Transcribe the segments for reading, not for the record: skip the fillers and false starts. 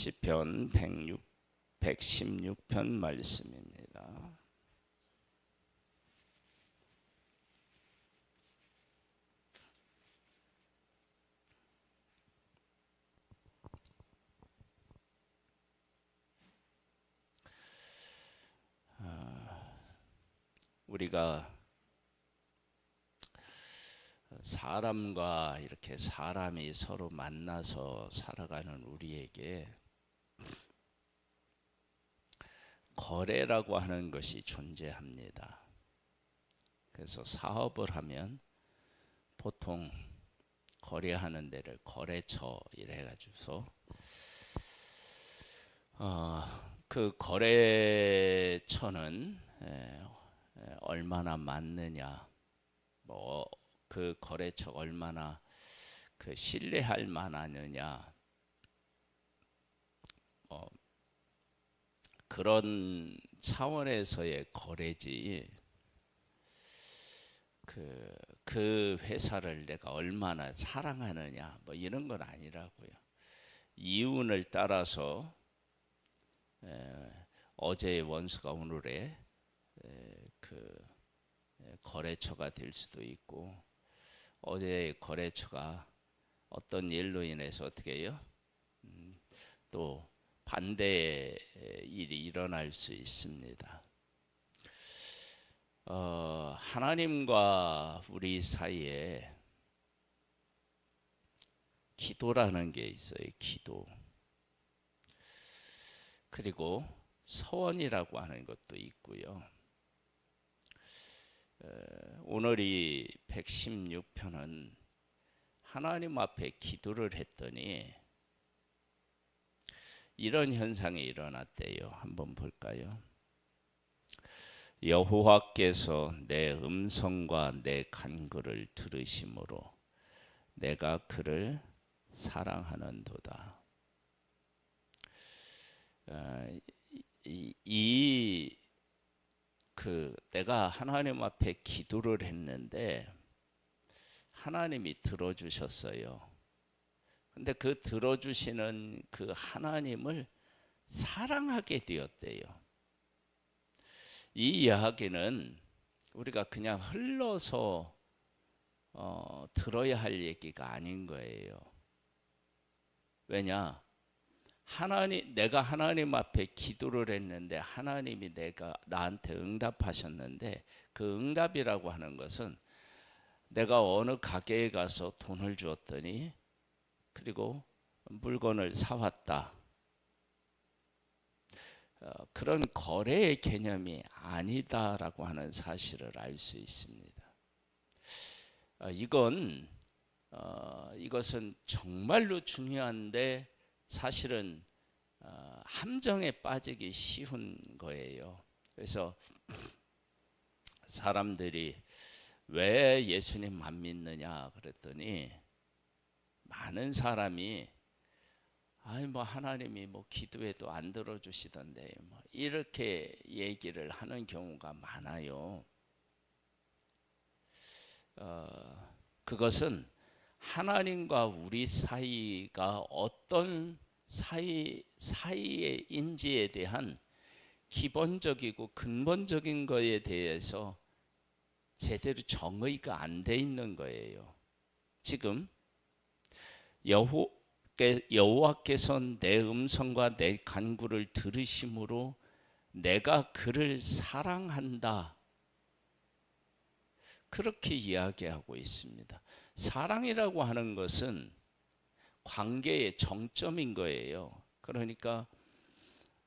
시편 116편 말씀입니다. 우리가 사람과 이렇게 사람이 서로 만나서 살아가는 우리에게 거래라고 하는 것이 존재합니다. 그래서 사업을 하면 보통 거래하는 데를 거래처 이래 가지고서 그 거래처는 얼마나 많느냐, 그 거래처가 얼마나 그 신뢰할 만하느냐, 그런 차원에서의 거래지, 그 회사를 내가 얼마나 사랑하느냐 이런 건 아니라고요. 이윤을 따라서 어제의 원수가 오늘의 그 거래처가 될 수도 있고, 어제의 거래처가 어떤 일로 인해서 어떻게 해요? 또 반대의 일이 일어날 수 있습니다. 하나님과 우리 사이에 기도라는 게 있어요. 기도. 그리고 서원이라고 하는 것도 있고요. 오늘 이 116편은 하나님 앞에 기도를 했더니 이런 현상이 일어났대요. 한번 볼까요? 여호와께서 내 음성과 내 간구를 들으심으로 내가 그를 사랑하는도다. 내가 하나님 앞에 기도를 했는데 하나님이 들어주셨어요. 근데 그 들어주시는 그 하나님을 사랑하게 되었대요. 이 이야기는 우리가 그냥 흘러서 들어야 할 얘기가 아닌 거예요. 왜냐? 내가 하나님 앞에 기도를 했는데 하나님이 나한테 응답하셨는데, 그 응답이라고 하는 것은 내가 어느 가게에 가서 돈을 주었더니 그리고 물건을 사왔다, 그런 거래의 개념이 아니다라고 하는 사실을 알 수 있습니다. 이것은 정말로 중요한데 사실은 함정에 빠지기 쉬운 거예요. 그래서 사람들이 왜 예수님 안 믿느냐 그랬더니 많은 사람이 하나님이 기도해도 안 들어주시던데 이렇게 얘기를 하는 경우가 많아요. 그것은 하나님과 우리 사이가 어떤 사이의 인지에 대한 기본적이고 근본적인 것에 대해서 제대로 정의가 안 돼 있는 거예요. 지금 여호와께서 내 음성과 내 간구를 들으심으로 내가 그를 사랑한다, 그렇게 이야기하고 있습니다. 사랑이라고 하는 것은 관계의 정점인 거예요. 그러니까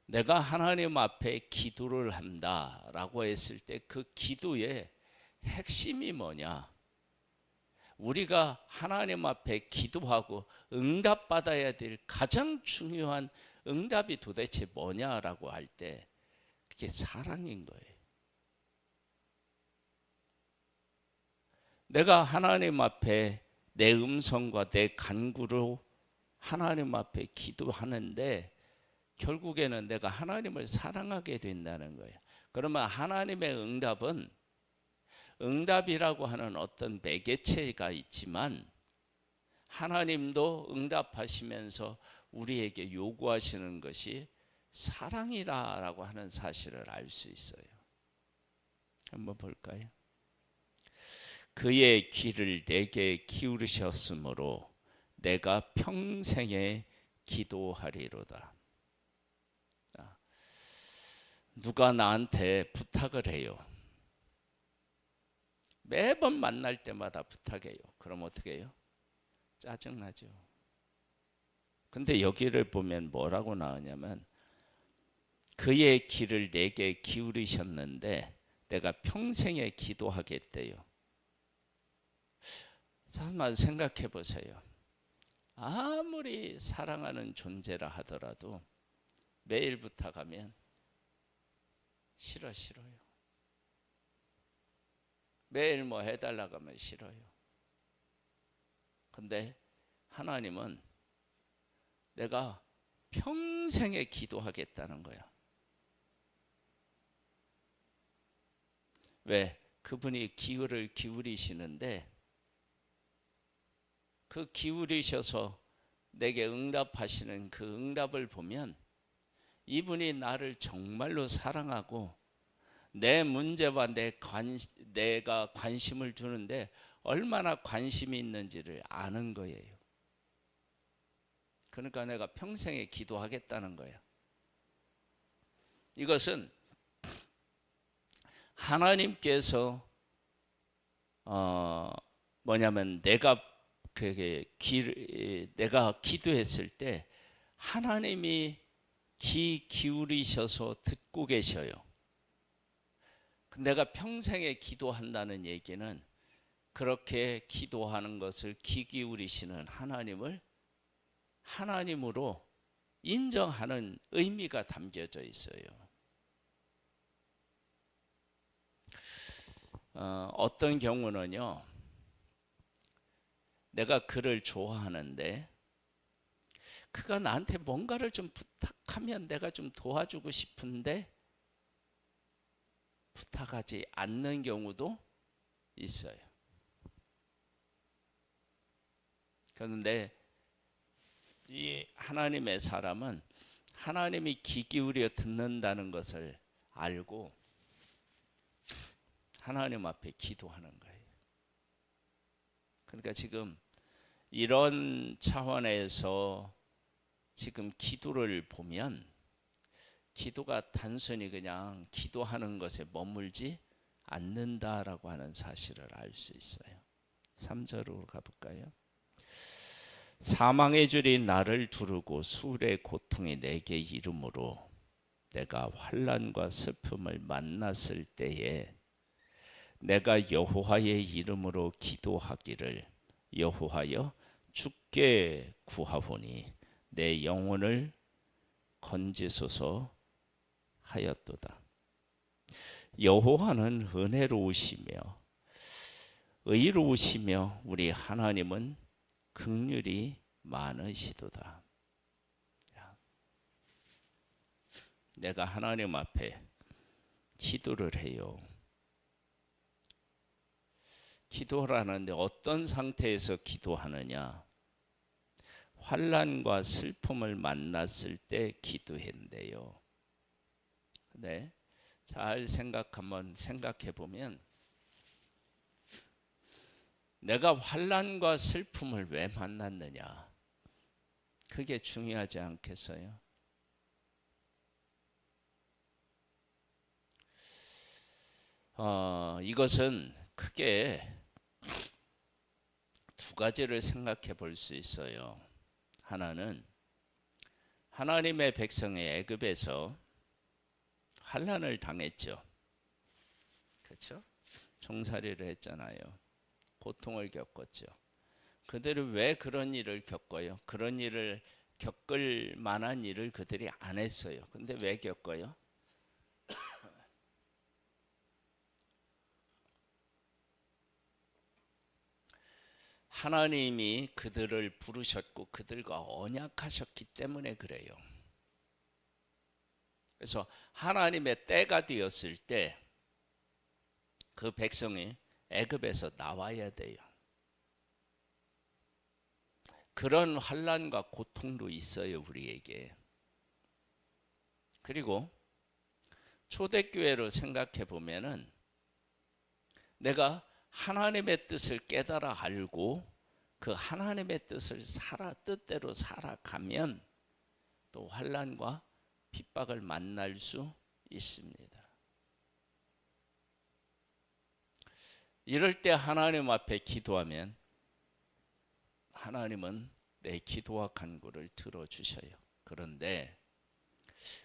내가 하나님 앞에 기도를 한다라고 했을 때 그 기도의 핵심이 뭐냐? 우리가 하나님 앞에 기도하고 응답받아야 될 가장 중요한 응답이 도대체 뭐냐라고 할 때 그게 사랑인 거예요. 내가 하나님 앞에 내 음성과 내 간구로 하나님 앞에 기도하는데 결국에는 내가 하나님을 사랑하게 된다는 거예요. 그러면 하나님의 응답이라고 하는 어떤 매개체가 있지만 하나님도 응답하시면서 우리에게 요구하시는 것이 사랑이다라고 하는 사실을 알 수 있어요. 한번 볼까요? 그의 귀를 내게 기울이셨으므로 내가 평생에 기도하리로다. 누가 나한테 부탁을 해요. 매번 만날 때마다 부탁해요. 그럼 어떻게 해요? 짜증나죠. 근데 여기를 보면 뭐라고 나오냐면 그의 귀를 내게 기울이셨는데 내가 평생에 기도하겠대요. 잠깐만 생각해 보세요. 아무리 사랑하는 존재라 하더라도 매일 부탁하면 싫어요. 매일 뭐 해달라고 하면 싫어요. 근데 하나님은 내가 평생에 기도하겠다는 거야. 왜? 그분이 귀를 기울이시는데 그 기울이셔서 내게 응답하시는 그 응답을 보면 이분이 나를 정말로 사랑하고 내 문제와 내가 관심을 두는데 얼마나 관심이 있는지를 아는 거예요. 그러니까 내가 평생에 기도하겠다는 거예요. 이것은 하나님께서 뭐냐면 내가 기도했을 때 하나님이 귀 기울이셔서 듣고 계셔요. 내가 평생에 기도한다는 얘기는 그렇게 기도하는 것을 귀 기울이시는 하나님을 하나님으로 인정하는 의미가 담겨져 있어요. 어떤 경우는요, 내가 그를 좋아하는데 그가 나한테 뭔가를 좀 부탁하면 내가 좀 도와주고 싶은데 부탁하지 않는 경우도 있어요. 그런데 이 하나님의 사람은 하나님이 귀 기울여 듣는다는 것을 알고 하나님 앞에 기도하는 거예요. 그러니까 지금 이런 차원에서 지금 기도를 보면 기도가 단순히 그냥 기도하는 것에 머물지 않는다라고 하는 사실을 알 수 있어요. 3절로 가볼까요? 사망의 줄이 나를 두르고 수울의 고통이 내게 이르므로 내가 환난과 슬픔을 만났을 때에 내가 여호와의 이름으로 기도하기를 여호와여 주께 구하오니 내 영혼을 건지소서 하였도다. 여호와는 은혜로우시며 의로우시며 우리 하나님은 긍휼이 많으시도다. 내가 하나님 앞에 기도를 해요. 기도하는데 어떤 상태에서 기도하느냐? 환난과 슬픔을 만났을 때 기도했는데요. 네, 잘 한번 생각해 보면 내가 환난과 슬픔을 왜 만났느냐? 그게 중요하지 않겠어요? 이것은 크게 두 가지를 생각해 볼 수 있어요. 하나는 하나님의 백성이 애굽에서 환난을 당했죠. 그렇죠? 종살이를 했잖아요. 고통을 겪었죠. 그들은 왜 그런 일을 겪어요? 그런 일을 겪을 만한 일을 그들이 안 했어요. 근데 왜 겪어요? 하나님이 그들을 부르셨고 그들과 언약하셨기 때문에 그래요. 그래서 하나님의 때가 되었을 때 그 백성이 애굽에서 나와야 돼요. 그런 환난과 고통도 있어요, 우리에게. 그리고 초대교회로 생각해 보면은 내가 하나님의 뜻을 깨달아 알고 그 하나님의 뜻대로 살아가면 또 환난과 핍박을 만날 수 있습니다. 이럴 때 하나님 앞에 기도하면 하나님은 내 기도와 간구를 들어주셔요. 그런데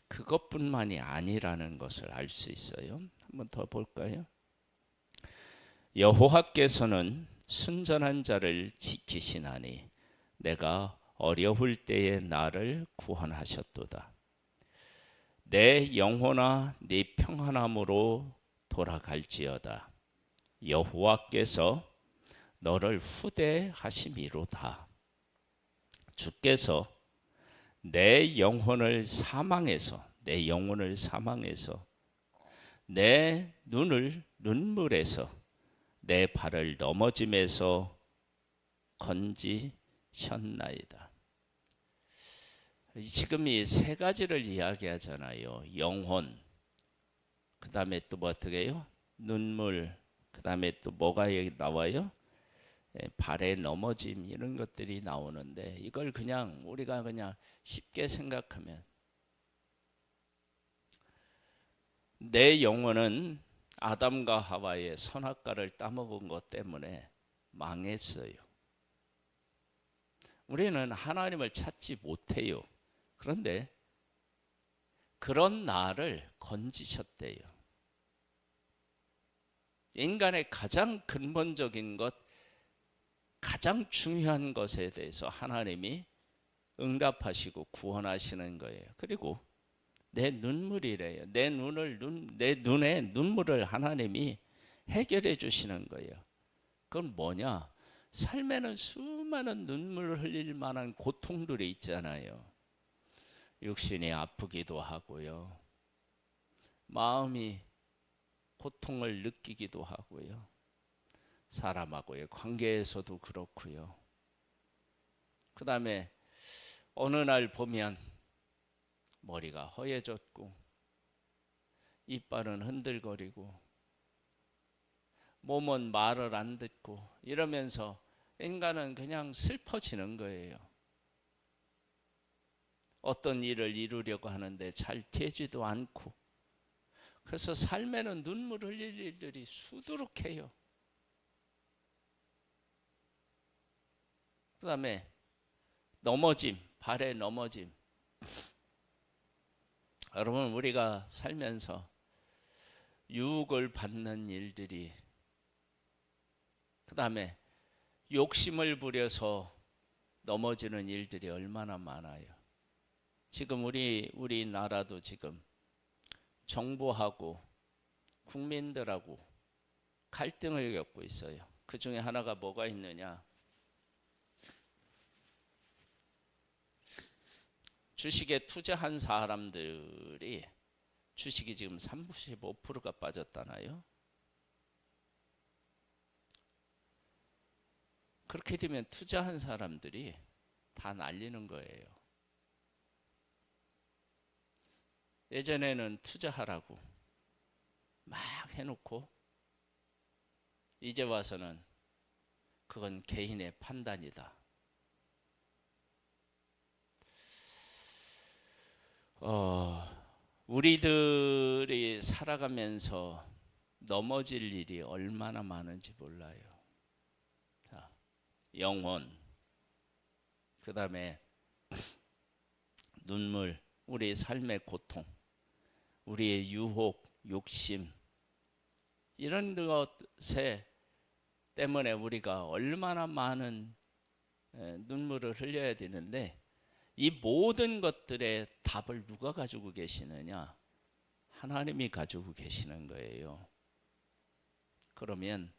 그것뿐만이 아니라는 것을 알 수 있어요. 한번 더 볼까요? 여호와께서는 순전한 자를 지키시나니 내가 어려울 때에 나를 구원하셨도다. 내 영혼아 네 평안함으로 돌아갈지어다. 여호와께서 너를 후대하심이로다. 주께서 내 영혼을 사망해서 내 눈을 눈물에서 내 발을 넘어짐에서 건지셨나이다. 지금 이 세 가지를 이야기하잖아요. 영혼, 그 다음에 또 뭐 어떻게 해요? 눈물, 그 다음에 또 뭐가 나와요? 발에 넘어짐, 이런 것들이 나오는데 이걸 그냥 우리가 그냥 쉽게 생각하면 내 영혼은 아담과 하와의 선악과를 따먹은 것 때문에 망했어요. 우리는 하나님을 찾지 못해요. 그런데 그런 나를 건지셨대요. 인간의 가장 근본적인 것, 가장 중요한 것에 대해서 하나님이 응답하시고 구원하시는 거예요. 그리고 내 눈물이래요. 내 눈에 눈물을 하나님이 해결해 주시는 거예요. 그건 뭐냐? 삶에는 수많은 눈물을 흘릴 만한 고통들이 있잖아요. 육신이 아프기도 하고요. 마음이 고통을 느끼기도 하고요. 사람하고의 관계에서도 그렇고요. 그 다음에 어느 날 보면 머리가 허해졌고 이빨은 흔들거리고 몸은 말을 안 듣고 이러면서 인간은 그냥 슬퍼지는 거예요. 어떤 일을 이루려고 하는데 잘 되지도 않고, 그래서 삶에는 눈물 흘릴 일들이 수두룩해요. 그 다음에 넘어짐, 발에 넘어짐. 여러분, 우리가 살면서 유혹을 받는 일들이, 그 다음에 욕심을 부려서 넘어지는 일들이 얼마나 많아요. 지금 우리나라도 지금 정부하고 국민들하고 갈등을 겪고 있어요. 그 중에 하나가 뭐가 있느냐? 주식에 투자한 사람들이 주식이 지금 35%가 빠졌잖아요. 그렇게 되면 투자한 사람들이 다 날리는 거예요. 예전에는 투자하라고 막 해놓고 이제 와서는 그건 개인의 판단이다. 우리들이 살아가면서 넘어질 일이 얼마나 많은지 몰라요. 자, 영혼, 그 다음에 눈물, 우리의 삶의 고통, 우리의 유혹, 욕심, 이런 것에 때문에 우리가 얼마나 많은 눈물을 흘려야 되는데, 이 모든 것들의 답을 누가 가지고 계시느냐? 하나님이 가지고 계시는 거예요. 그러면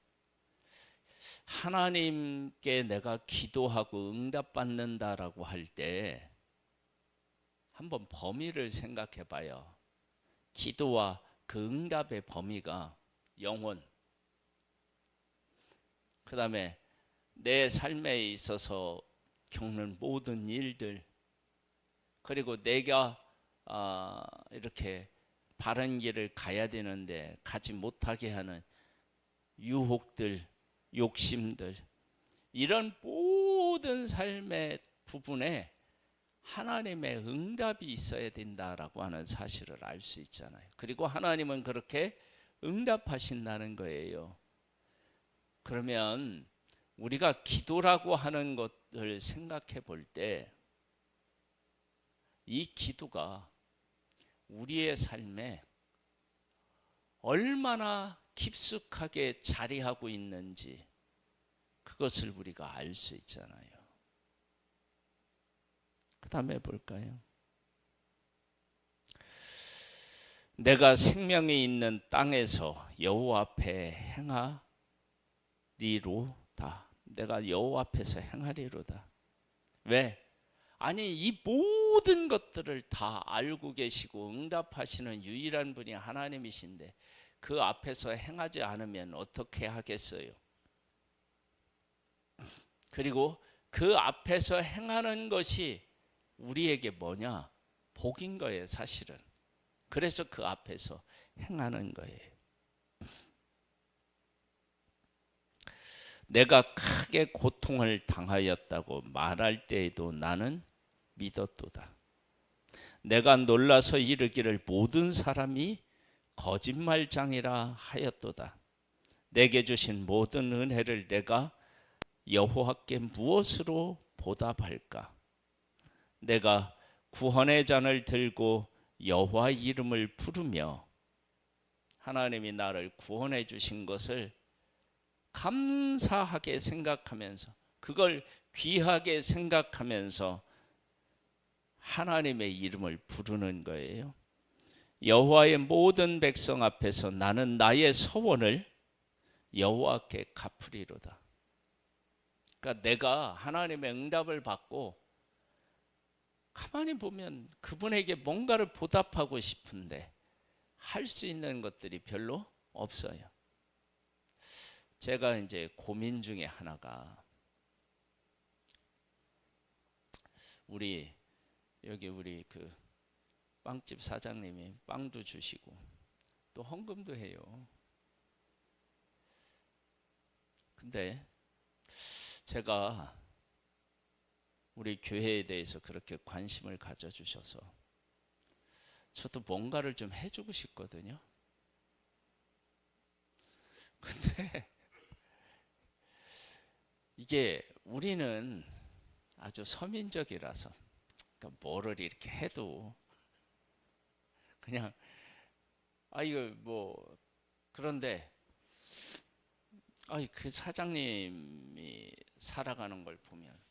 하나님께 내가 기도하고 응답받는다라고 할 때 한번 범위를 생각해 봐요. 기도와 그 응답의 범위가 영혼, 그 다음에 내 삶에 있어서 겪는 모든 일들, 그리고 내가 이렇게 바른 길을 가야 되는데 가지 못하게 하는 유혹들, 욕심들, 이런 모든 삶의 부분에 하나님의 응답이 있어야 된다라고 하는 사실을 알 수 있잖아요. 그리고 하나님은 그렇게 응답하신다는 거예요. 그러면 우리가 기도라고 하는 것을 생각해 볼 때 이 기도가 우리의 삶에 얼마나 깊숙하게 자리하고 있는지 그것을 우리가 알 수 있잖아요. 그 다음에 볼까요? 내가 생명이 있는 땅에서 여호와 앞에 행하리로다. 내가 여호와 앞에서 행하리로다. 왜? 아니, 이 모든 것들을 다 알고 계시고 응답하시는 유일한 분이 하나님이신데 그 앞에서 행하지 않으면 어떻게 하겠어요? 그리고 그 앞에서 행하는 것이 우리에게 뭐냐? 복인 거예요, 사실은. 그래서 그 앞에서 행하는 거예요. 내가 크게 고통을 당하였다고 말할 때에도 나는 믿었도다. 내가 놀라서 이르기를 모든 사람이 거짓말장이라 하였도다. 내게 주신 모든 은혜를 내가 여호와께 무엇으로 보답할까? 내가 구원의 잔을 들고 여호와 이름을 부르며 하나님이 나를 구원해 주신 것을 감사하게 생각하면서 그걸 귀하게 생각하면서 하나님의 이름을 부르는 거예요. 여호와의 모든 백성 앞에서 나는 나의 서원을 여호와께 갚으리로다. 그러니까 내가 하나님의 응답을 받고 가만히 보면 그분에게 뭔가를 보답하고 싶은데 할 수 있는 것들이 별로 없어요. 제가 이제 고민 중에 하나가 여기 우리 그 빵집 사장님이 빵도 주시고 또 헌금도 해요. 근데 제가 우리 교회에 대해서 그렇게 관심을 가져주셔서 저도 뭔가를 좀 해주고 싶거든요. 근데 이게 우리는 아주 서민적이라서 그러니까 뭐를 이렇게 해도 그냥 이거 뭐 그런데 그 사장님이 살아가는 걸 보면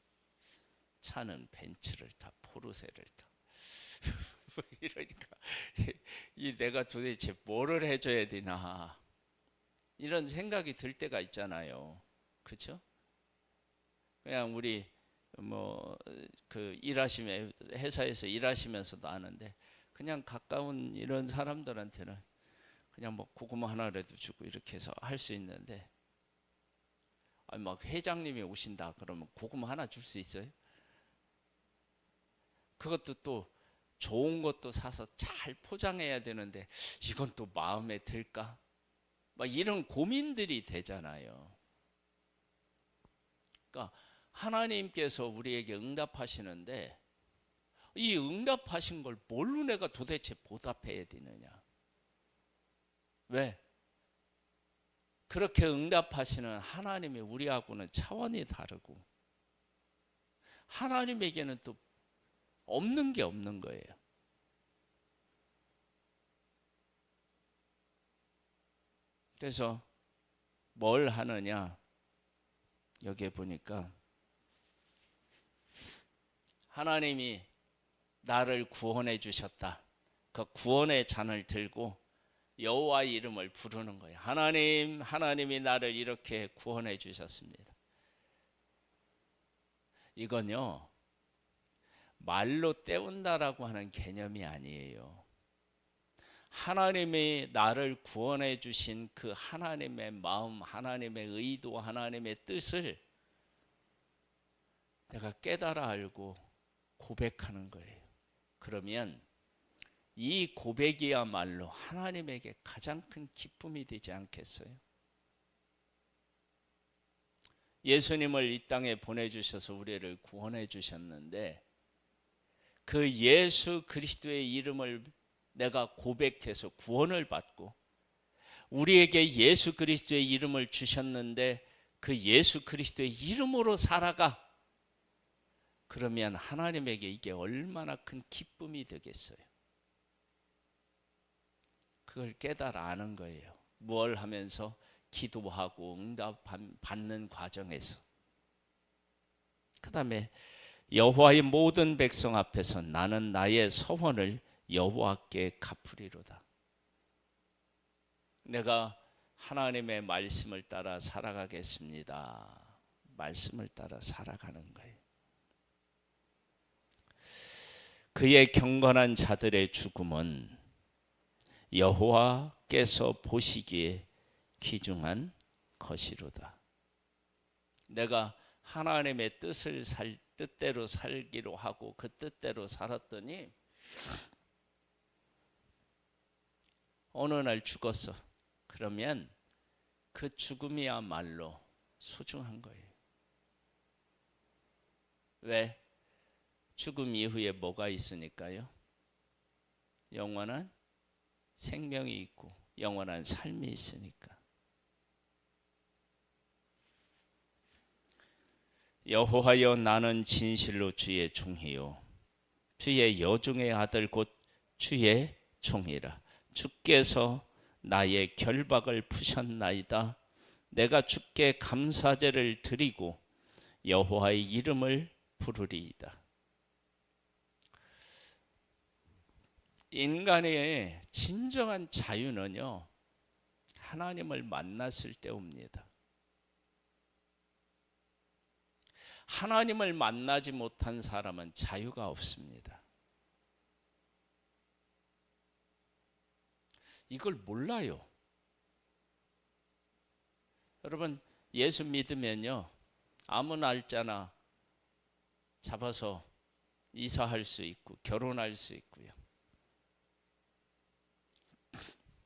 차는 벤츠를 타, 포르쉐를 타. 이러니까 이 내가 도대체 뭐를 해줘야 되나 이런 생각이 들 때가 있잖아요. 그렇죠? 그냥 우리 뭐 그 일하시면 회사에서 일하시면서도 아는데 그냥 가까운 이런 사람들한테는 그냥 뭐 고구마 하나라도 주고 이렇게 해서 할 수 있는데 막 회장님이 오신다 그러면 고구마 하나 줄 수 있어요? 그것도 또 좋은 것도 사서 잘 포장해야 되는데 이건 또 마음에 들까? 막 이런 고민들이 되잖아요. 그러니까 하나님께서 우리에게 응답하시는데 이 응답하신 걸 뭘로 내가 도대체 보답해야 되느냐? 왜? 그렇게 응답하시는 하나님이 우리하고는 차원이 다르고 하나님에게는 또 없는 게 없는 거예요. 그래서 뭘 하느냐? 여기에 보니까 하나님이 나를 구원해 주셨다. 그 구원의 잔을 들고 여호와의 이름을 부르는 거예요. 하나님이 나를 이렇게 구원해 주셨습니다. 이건요, 말로 때운다라고 하는 개념이 아니에요. 하나님이 나를 구원해 주신 그 하나님의 마음, 하나님의 의도, 하나님의 뜻을 내가 깨달아 알고 고백하는 거예요. 그러면 이 고백이야말로 하나님에게 가장 큰 기쁨이 되지 않겠어요? 예수님을 이 땅에 보내주셔서 우리를 구원해 주셨는데 그 예수 그리스도의 이름을 내가 고백해서 구원을 받고 우리에게 예수 그리스도의 이름을 주셨는데 그 예수 그리스도의 이름으로 살아가. 그러면 하나님에게 이게 얼마나 큰 기쁨이 되겠어요. 그걸 깨달아 아는 거예요. 뭘 하면서? 기도하고 응답 받는 과정에서. 그 다음에 여호와의 모든 백성 앞에서 나는 나의 서원을 여호와께 갚으리로다. 내가 하나님의 말씀을 따라 살아가겠습니다. 말씀을 따라 살아가는 거예요. 그의 경건한 자들의 죽음은 여호와께서 보시기에 귀중한 것이로다. 내가 하나님의 뜻대로 살기로 하고 그 뜻대로 살았더니 어느 날 죽었어. 그러면 그 죽음이야말로 소중한 거예요. 왜? 죽음 이후에 뭐가 있으니까요? 영원한 생명이 있고 영원한 삶이 있으니까. 여호와여 나는 진실로 주의 종이요 주의 여종의 아들 곧 주의 종이라. 주께서 나의 결박을 푸셨나이다. 내가 주께 감사제를 드리고 여호와의 이름을 부르리이다. 인간의 진정한 자유는요, 하나님을 만났을 때 옵니다. 하나님을 만나지 못한 사람은 자유가 없습니다. 이걸 몰라요. 여러분, 예수 믿으면요, 아무 날짜나 잡아서 이사할 수 있고 결혼할 수 있고요.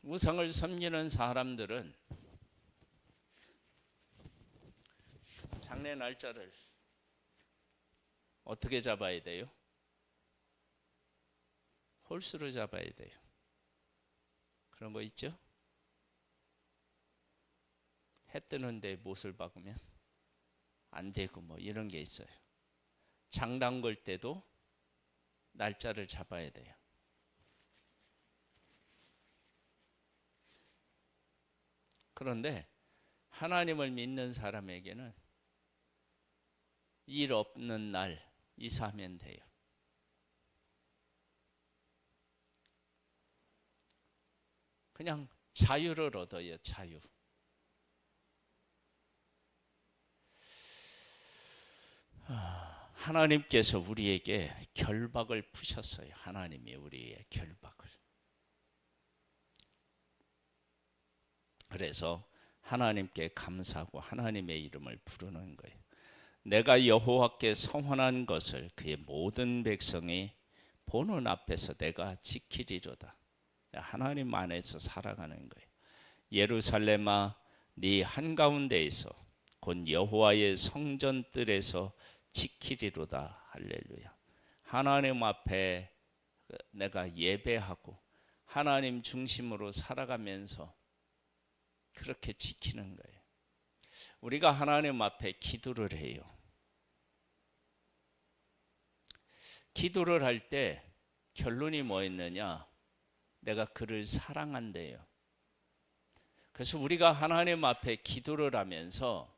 우상을 섬기는 사람들은 장래 날짜를 어떻게 잡아야 돼요? 홀수로 잡아야 돼요. 그런 거 있죠? 해 뜨는데 못을 박으면 안 되고 뭐 이런 게 있어요. 장단 걸 때도 날짜를 잡아야 돼요. 그런데 하나님을 믿는 사람에게는 일 없는 날 이사하면 돼요. 그냥 자유를 얻어요. 자유. 하나님께서 우리에게 결박을 푸셨어요. 하나님이 우리의 결박을. 그래서 하나님께 감사하고 하나님의 이름을 부르는 거예요. 내가 여호와께 성언한 것을 그의 모든 백성이 보는 앞에서 내가 지키리로다. 하나님 안에서 살아가는 거예요. 예루살렘아 네 한가운데에서 곧 여호와의 성전 뜰에서 지키리로다. 할렐루야. 하나님 앞에 내가 예배하고 하나님 중심으로 살아가면서 그렇게 지키는 거예요. 우리가 하나님 앞에 기도를 해요. 기도를 할 때 결론이 뭐였느냐? 내가 그를 사랑한대요. 그래서 우리가 하나님 앞에 기도를 하면서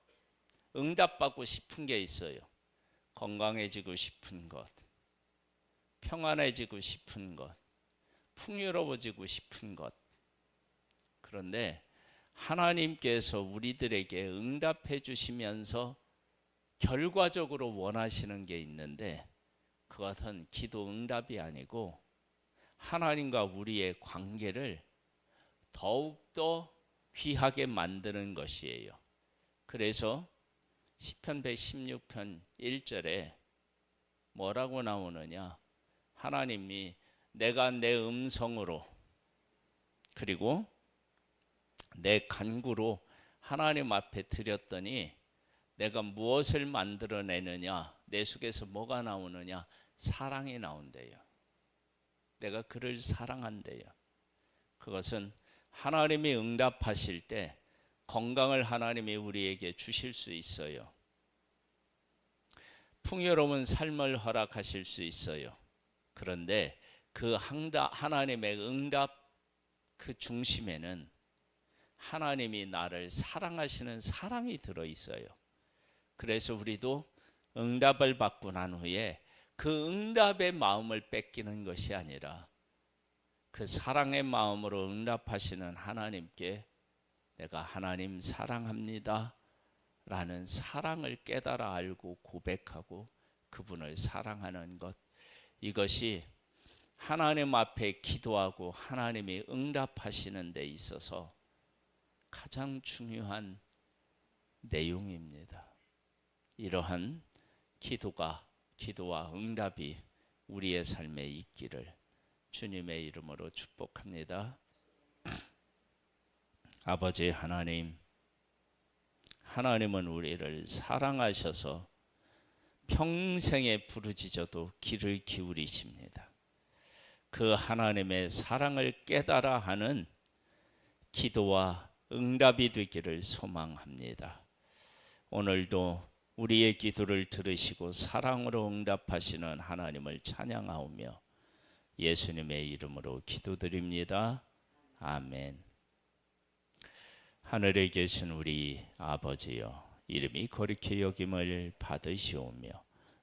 응답받고 싶은 게 있어요. 건강해지고 싶은 것, 평안해지고 싶은 것, 풍요로워지고 싶은 것. 그런데 하나님께서 우리들에게 응답해 주시면서 결과적으로 원하시는 게 있는데 그것은 기도 응답이 아니고 하나님과 우리의 관계를 더욱더 귀하게 만드는 것이에요. 그래서 시편 116편 1절에 뭐라고 나오느냐? 하나님이 내가 내 음성으로 그리고 내 간구로 하나님 앞에 드렸더니 내가 무엇을 만들어내느냐? 내 속에서 뭐가 나오느냐? 사랑이 나온대요. 내가 그를 사랑한대요. 그것은 하나님이 응답하실 때 건강을 하나님이 우리에게 주실 수 있어요. 풍요로운 삶을 허락하실 수 있어요. 그런데 그 하나님의 응답 그 중심에는 하나님이 나를 사랑하시는 사랑이 들어 있어요. 그래서 우리도 응답을 받고 난 후에 그 응답의 마음을 뺏기는 것이 아니라 그 사랑의 마음으로 응답하시는 하나님께 내가 하나님 사랑합니다 라는 사랑을 깨달아 알고 고백하고 그분을 사랑하는 것, 이것이 하나님 앞에 기도하고 하나님이 응답하시는 데 있어서 가장 중요한 내용입니다. 이러한 기도와 응답이 우리의 삶에 있기를 주님의 이름으로 축복합니다. 아버지 하나님, 하나님은 우리를 사랑하셔서 평생에 부르짖어도 귀를 기울이십니다. 그 하나님의 사랑을 깨달아 하는 기도와 응답이 되기를 소망합니다. 오늘도 우리의 기도를 들으시고 사랑으로 응답하시는 하나님을 찬양하오며 예수님의 이름으로 기도드립니다. 아멘. 하늘에 계신 우리 아버지여, 이름이 거룩히 여김을 받으시오며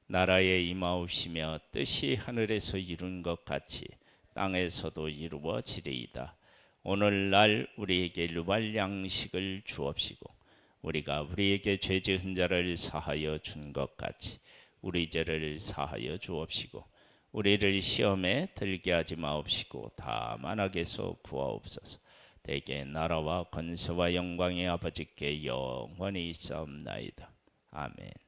나라에 임하옵시며 뜻이 하늘에서 이룬 것 같이 땅에서도 이루어지리이다. 오늘날 우리에게 일용할 양식을 주옵시고 우리가 우리에게 죄 지은 자를 사하여 준 것 같이 우리 죄를 사하여 주옵시고 우리를 시험에 들게 하지 마옵시고 다만 악에서 구하옵소서. 대개 나라와 권세와 영광의 아버지께 영원히 있사옵나이다. 아멘.